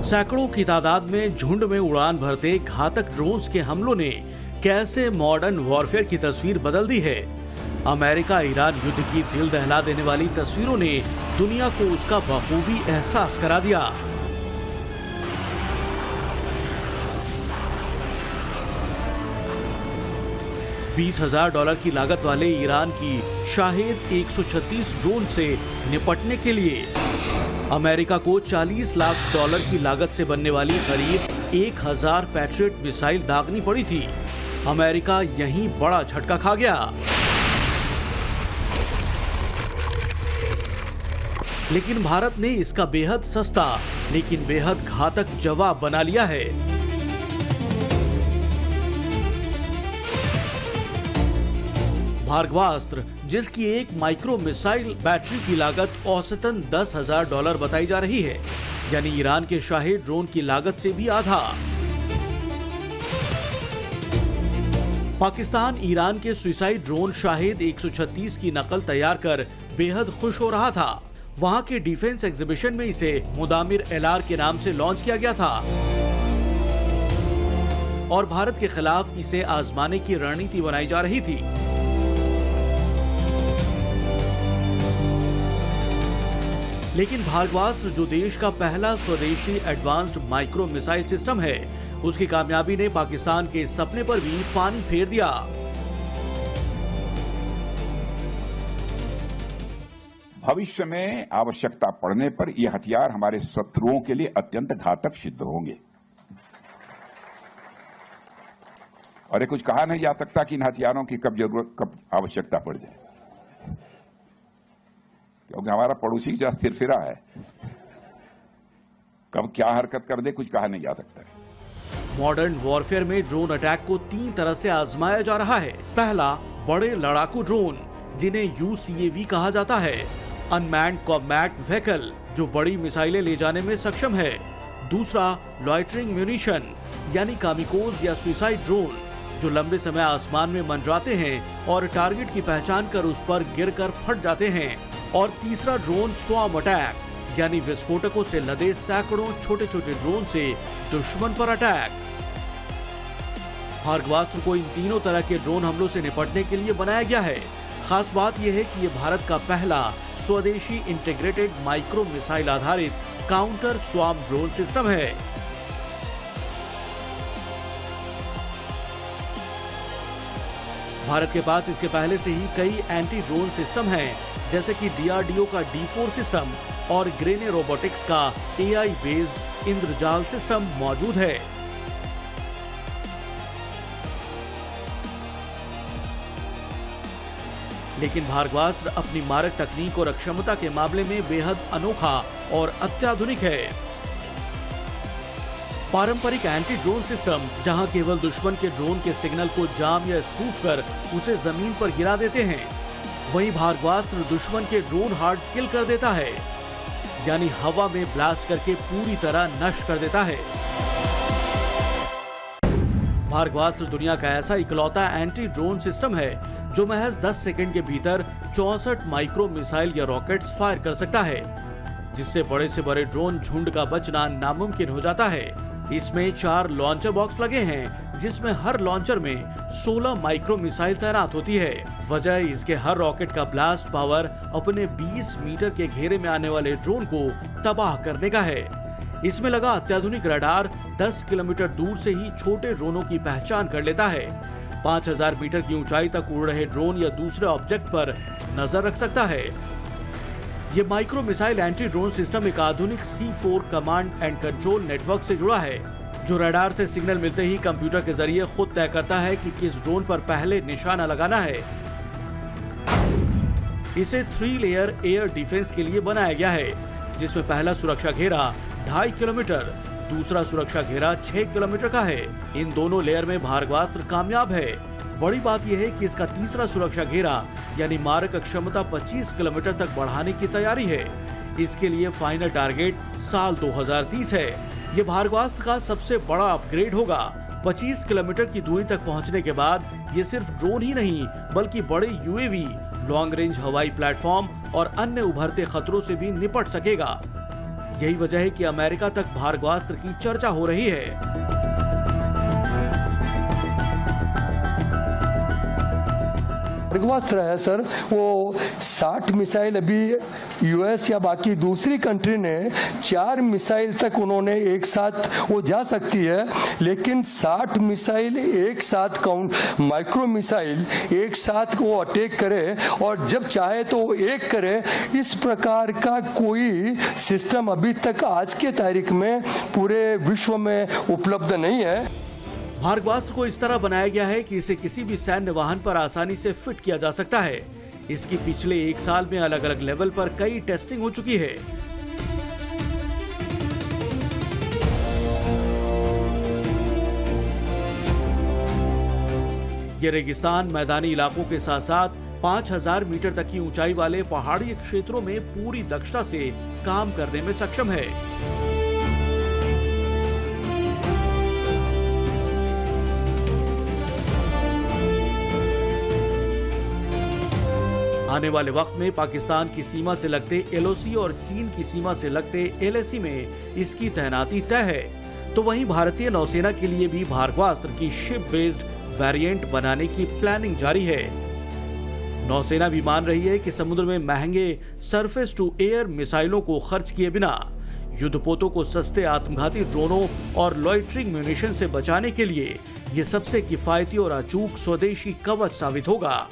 सैकड़ों की तादाद में झुंड में उड़ान भरते घातक ड्रोन्स के हमलों ने कैसे मॉडर्न वॉरफेयर की तस्वीर बदल दी है। अमेरिका ईरान युद्ध की दिल दहला देने वाली तस्वीरों ने दुनिया को उसका बखूबी एहसास करा दिया। $20,000 की लागत वाले ईरान की शाहिद 136 ड्रोन से निपटने के लिए अमेरिका को $40 लाख की लागत से बनने वाली करीब 1000 पैट्रियट मिसाइल दागनी पड़ी थी। अमेरिका यहीं बड़ा झटका खा गया। लेकिन भारत ने इसका बेहद सस्ता लेकिन बेहद घातक जवाब बना लिया है। भार्गवास्त्र, जिसकी एक माइक्रो मिसाइल बैटरी की लागत औसतन $10,000 बताई जा रही है, यानी ईरान के शाहिद ड्रोन की लागत से भी आधा। पाकिस्तान ईरान के सुसाइड ड्रोन शाहिद 136 की नकल तैयार कर बेहद खुश हो रहा था। वहां के डिफेंस एग्जीबिशन में इसे मुदामिर LR के नाम से लॉन्च किया गया था और भारत के खिलाफ इसे आजमाने की रणनीति बनाई जा रही थी। लेकिन भार्गवास्त्र, जो देश का पहला स्वदेशी एडवांस्ड माइक्रो मिसाइल सिस्टम है, उसकी कामयाबी ने पाकिस्तान के सपने पर भी पानी फेर दिया। भविष्य में आवश्यकता पड़ने पर यह हथियार हमारे शत्रुओं के लिए अत्यंत घातक सिद्ध होंगे और ये कुछ कहा नहीं जा सकता कि इन हथियारों की कब जरूरत, कब आवश्यकता पड़ जाए, क्योंकि हमारा पड़ोसी जरा सिरफिरा है, कब क्या हरकत कर दे कुछ कहा नहीं जा सकता। मॉडर्न वॉरफेयर में ड्रोन अटैक को 3 तरह से आजमाया जा रहा है। पहला, बड़े लड़ाकू ड्रोन, जिन्हें UCAV कहा जाता है, अनमैन्ड कॉम्बैट व्हीकल, जो बड़ी मिसाइलें ले जाने में सक्षम है। दूसरा, लॉइटरिंग म्यूनिशन, यानी कामिकोज या सुसाइड ड्रोन, जो लंबे समय आसमान में मंडराते हैं और टारगेट की पहचान कर उस पर गिरकर फट जाते हैं। और तीसरा ड्रोन स्वॉर्म अटैक, यानी विस्फोटकों से लदे सैकड़ों छोटे छोटे ड्रोन से दुश्मन पर अटैक। भार्गवास्त्र को इन तीनों तरह के ड्रोन हमलों से निपटने के लिए बनाया गया है। खास बात यह है कि यह भारत का पहला स्वदेशी इंटीग्रेटेड माइक्रो मिसाइल आधारित काउंटर स्वॉर्म ड्रोन सिस्टम है। भारत के पास इसके पहले से ही कई एंटी ड्रोन सिस्टम हैं, जैसे कि DRDO का D4 सिस्टम और ग्रेने रोबोटिक्स का AI बेस्ड इंद्रजाल सिस्टम मौजूद है। लेकिन भार्गवास्त्र अपनी मारक तकनीक और अक्षमता के मामले में बेहद अनोखा और अत्याधुनिक है। पारंपरिक एंटी ड्रोन सिस्टम, जहां केवल दुश्मन के ड्रोन के सिग्नल को जाम या स्पूफ कर उसे जमीन पर गिरा देते हैं, वहीं भार्गवास्त्र दुश्मन के ड्रोन हार्ड किल कर देता है, यानी हवा में ब्लास्ट करके पूरी तरह नष्ट कर देता है। भार्गवास्त्र दुनिया का ऐसा इकलौता एंटी ड्रोन सिस्टम है जो महज 10 सेकंड के भीतर 64 माइक्रो मिसाइल या रॉकेट्स फायर कर सकता है, जिससे बड़े से बड़े ड्रोन झुंड का बचना नामुमकिन हो जाता है। इसमें 4 लॉन्चर बॉक्स लगे हैं, जिसमें हर लॉन्चर में 16 माइक्रो मिसाइल तैनात होती है। वजह इसके हर रॉकेट का ब्लास्ट पावर अपने 20 मीटर के घेरे में आने वाले ड्रोन को तबाह करने का है। इसमें लगा अत्याधुनिक रडार 10 किलोमीटर दूर से ही छोटे ड्रोनों की पहचान कर लेता है। 5000 मीटर की ऊंचाई तक उड़ रहे ड्रोन या दूसरे ऑब्जेक्ट पर नजर रख सकता है। ये micro missile anti drone system एक आधुनिक C4 command and control network से जुड़ा है, जो रडार से सिग्नल मिलते ही कंप्यूटर के जरिए खुद तय करता है कि किस ड्रोन पर पहले निशाना लगाना है। इसे 3 लेयर एयर डिफेंस के लिए बनाया गया है, जिसमें पहला सुरक्षा घेरा 2.5 किलोमीटर, दूसरा सुरक्षा घेरा 6 किलोमीटर का है। इन दोनों लेयर में भार्गवास्त्र कामयाब है। बड़ी बात यह है कि इसका तीसरा सुरक्षा घेरा यानी मारक क्षमता 25 किलोमीटर तक बढ़ाने की तैयारी है। इसके लिए फाइनल टारगेट साल 2030 है। ये भार्गवास्त्र का सबसे बड़ा अपग्रेड होगा। 25 किलोमीटर की दूरी तक पहुंचने के बाद ये सिर्फ ड्रोन ही नहीं बल्कि बड़े UAV, लॉन्ग रेंज हवाई प्लेटफॉर्म और अन्य उभरते खतरों से भी निपट सकेगा। यही वजह है कि अमेरिका तक भार्गवास्त्र की चर्चा हो रही है। भार्गवास्त्र है सर, वो 60 मिसाइल अभी यूएस या बाकी दूसरी कंट्री ने 4 मिसाइल तक उन्होंने एक साथ वो जा सकती है, लेकिन 60 मिसाइल एक साथ काउंट माइक्रो मिसाइल एक साथ वो अटैक करे और जब चाहे तो वो एक करे, इस प्रकार का कोई सिस्टम अभी तक आज के तारीख में पूरे विश्व में उपलब्ध नहीं है। भार्गवास्त्र को इस तरह बनाया गया है कि इसे किसी भी सैन्य वाहन पर आसानी से फिट किया जा सकता है। इसकी पिछले 1 साल में अलग अलग लेवल पर कई टेस्टिंग हो चुकी है। ये रेगिस्तान, मैदानी इलाकों के साथ साथ 5000 मीटर तक की ऊंचाई वाले पहाड़ी क्षेत्रों में पूरी दक्षता से काम करने में सक्षम है। आने वाले वक्त में पाकिस्तान की सीमा से लगते एलओसी और चीन की सीमा से लगते एलएसी में इसकी तैनाती तय है। तो वहीं भारतीय नौसेना के लिए भी भार्गवास्त्र की शिप बेस्ड वेरिएंट बनाने की प्लानिंग जारी है। नौसेना भी मान रही है कि समुद्र में महंगे सरफेस टू एयर मिसाइलों को खर्च किए बिना युद्धपोतों को सस्ते आत्मघाती ड्रोनों और लॉइटरिंग म्यूनिशन से बचाने के लिए ये सबसे किफायती और अचूक स्वदेशी कवच साबित होगा।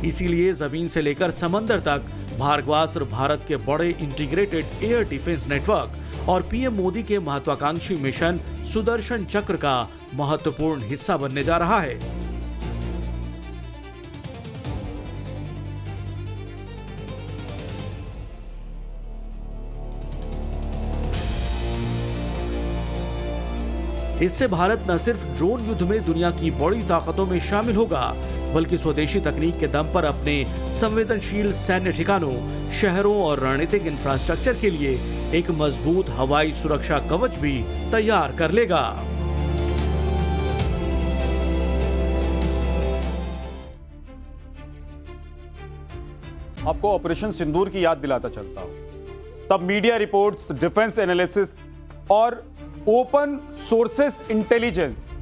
इसीलिए जमीन से लेकर समंदर तक भार्गवास्त्र भारत के बड़े इंटीग्रेटेड एयर डिफेंस नेटवर्क और पीएम मोदी के महत्वाकांक्षी मिशन सुदर्शन चक्र का महत्वपूर्ण हिस्सा बनने जा रहा है। इससे भारत न सिर्फ ड्रोन युद्ध में दुनिया की बड़ी ताकतों में शामिल होगा, बल्कि स्वदेशी तकनीक के दम पर अपने संवेदनशील सैन्य ठिकानों, शहरों और रणनीतिक इंफ्रास्ट्रक्चर के लिए एक मजबूत हवाई सुरक्षा कवच भी तैयार कर लेगा। आपको ऑपरेशन सिंदूर की याद दिलाता चलता हूं। तब मीडिया रिपोर्ट्स, डिफेंस एनालिसिस और ओपन सोर्सेस इंटेलिजेंस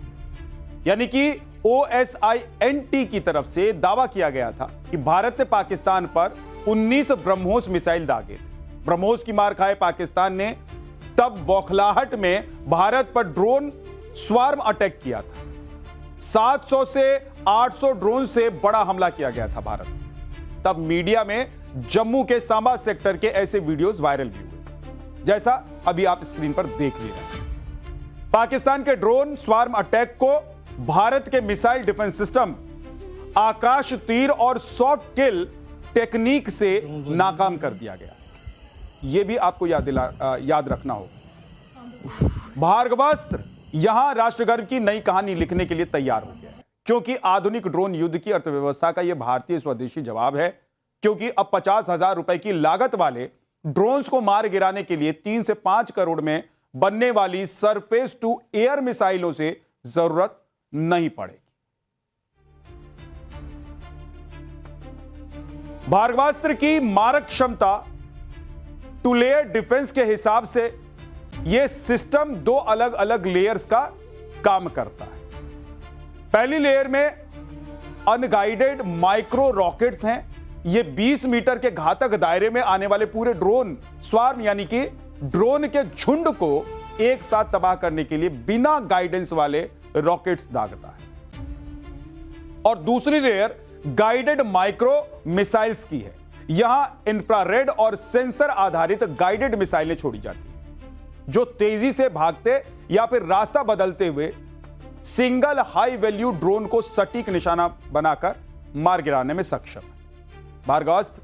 यानी कि OSINT की तरफ से दावा किया गया था कि भारत ने पाकिस्तान पर 19 ब्रह्मोस मिसाइल दागे थे। ब्रह्मोस की मार खाए पाकिस्तान ने तब बौखलाहट में भारत पर ड्रोन स्वार्म अटैक किया था। 700 से 800 ड्रोन से बड़ा हमला किया गया था भारत। तब मीडिया में जम्मू के सांबा सेक्टर के ऐसे वीडियोस वायरल भी हुए, जैसा अभी आप स्क्रीन पर देख भी रहे हैं। पाकिस्तान के ड्रोन स्वार्म अटैक को भारत के मिसाइल डिफेंस सिस्टम आकाश तीर और सॉफ्ट किल टेक्निक से नाकाम कर दिया गया। यह भी आपको याद रखना होगा। भार्गवास्त्र यहां राष्ट्रगर्व की नई कहानी लिखने के लिए तैयार हो गया है, क्योंकि आधुनिक ड्रोन युद्ध की अर्थव्यवस्था का यह भारतीय स्वदेशी जवाब है। क्योंकि अब 50,000 रुपए की लागत वाले ड्रोन्स को मार गिराने के लिए 3 से 5 करोड़ में बनने वाली सरफेस टू एयर मिसाइलों से जरूरत नहीं पड़ेगी। भार्गवास्त्र की मारक क्षमता टू लेयर डिफेंस के हिसाब से यह सिस्टम 2 अलग अलग लेयर्स का काम करता है। पहली लेयर में अनगाइडेड माइक्रो रॉकेट्स हैं। ये 20 मीटर के घातक दायरे में आने वाले पूरे ड्रोन स्वार्म यानी कि ड्रोन के झुंड को एक साथ तबाह करने के लिए बिना गाइडेंस वाले रॉकेट्स दागता है। और दूसरी लेयर गाइडेड माइक्रो मिसाइल्स की है। यहां इंफ्रारेड और सेंसर आधारित गाइडेड मिसाइलें छोड़ी जाती हैं, जो तेजी से भागते या फिर रास्ता बदलते हुए सिंगल हाई वैल्यू ड्रोन को सटीक निशाना बनाकर मार गिराने में सक्षम है। भार्गवास्त्र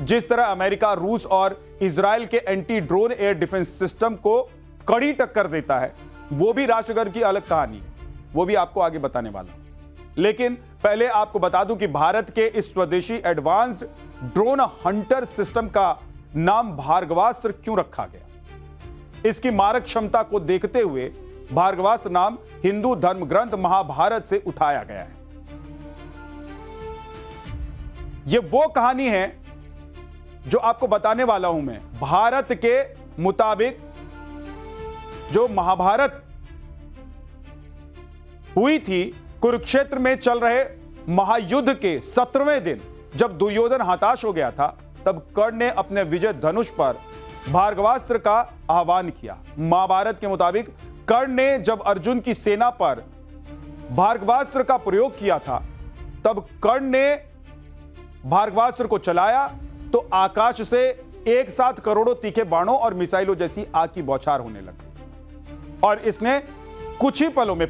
जिस तरह अमेरिका, रूस और इजराइल के anti drone air defence system को कड़ी टक्कर देता है, वो भी राष्ट्रगर्व की अलग कहानी है। वो भी आपको आगे बताने वाला हूं। लेकिन पहले आपको बता दूं कि भारत के इस स्वदेशी एडवांस्ड ड्रोन हंटर सिस्टम का नाम भार्गवास्त्र क्यों रखा गया। इसकी मारक क्षमता को देखते हुए भार्गवास्त्र नाम हिंदू धर्म ग्रंथ महाभारत से उठाया गया है। यह वो कहानी है जो आपको बताने वाला हूं मैं, भारत के मुताबिक जो महाभारत हुई थी, कुरुक्षेत्र में चल रहे महायुद्ध के 17वें दिन जब दुर्योधन हताश हो गया था, तब कर्ण ने अपने विजय धनुष पर भार्गवास्त्र का आह्वान किया। महाभारत के मुताबिक कर्ण ने जब अर्जुन की सेना पर भार्गवास्त्र का प्रयोग किया था, तब कर्ण ने भार्गवास्त्र को चलाया तो आकाश से एक साथ करोड़ों तीखे बाणों और मिसाइलों जैसी आग की बौछार होने लगी और इसने कुछ ही पलों में